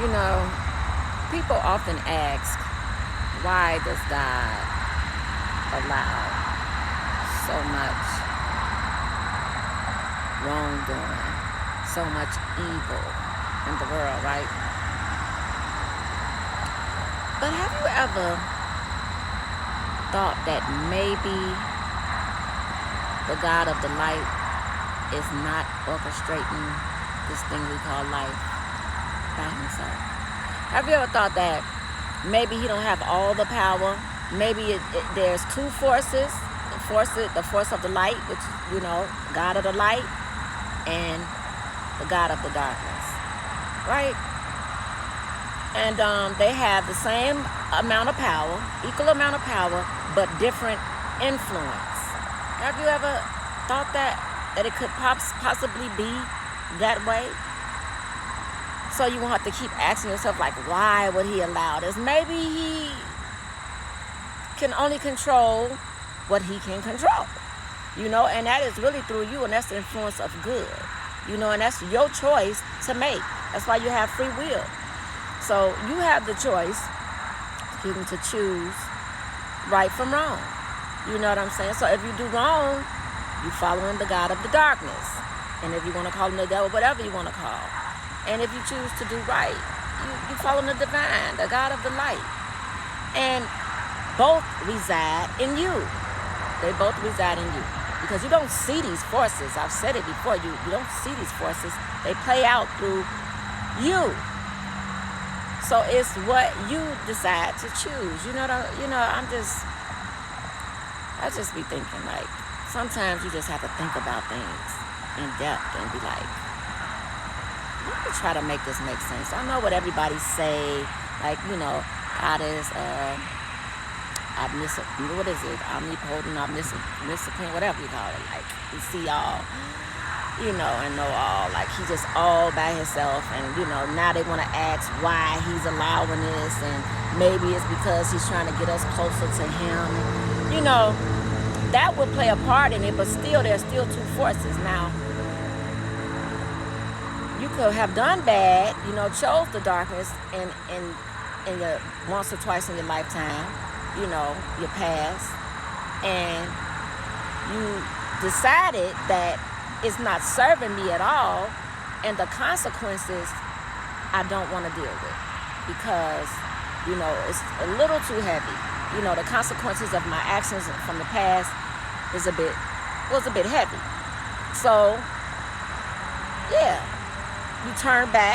You know, people often ask, why does God allow so much wrongdoing, so much evil in the world, right? But have you ever thought that maybe the God of the light is not orchestrating this thing we call life by himself? Have you ever thought that maybe he don't have all the power? Maybe there's two forces, the force of the light, which, God of the light, and the God of the darkness, right? And they have the same amount of power, equal amount of power, but different influence. Have you ever thought that it could possibly be that way? So you won't have to keep asking yourself, like, why would he allow this? Maybe he can only control what he can control, and that is really through you, and that's the influence of good, and that's your choice to make. That's why you have free will. So you have the choice to choose right from wrong. You know what I'm saying? So if you do wrong, you following the God of the darkness. And if you want to call him the devil, whatever you want to call. And if you choose to do right, you follow the divine, the God of the light. And both reside in you. They both reside in you. Because you don't see these forces. I've said it before. You don't see these forces. They play out through you. So it's what you decide to choose. I just be thinking, like, sometimes you just have to think about things in depth and be like, let me try to make this make sense. I know what everybody say, like, God is what is it? Omnipotent, omniscient, whatever you call it. Like, he see all, and know all. Like, he's just all by himself. And, now they want to ask why he's allowing this. And maybe it's because he's trying to get us closer to him. That would play a part in it, but still, there's still two forces. Now, you could have done bad, chose the darkness in your once or twice in your lifetime, your past, and you decided that it's not serving me at all, and the consequences I don't want to deal with because, it's a little too heavy. The consequences of my actions from the past was a bit heavy. So, yeah, you turn back.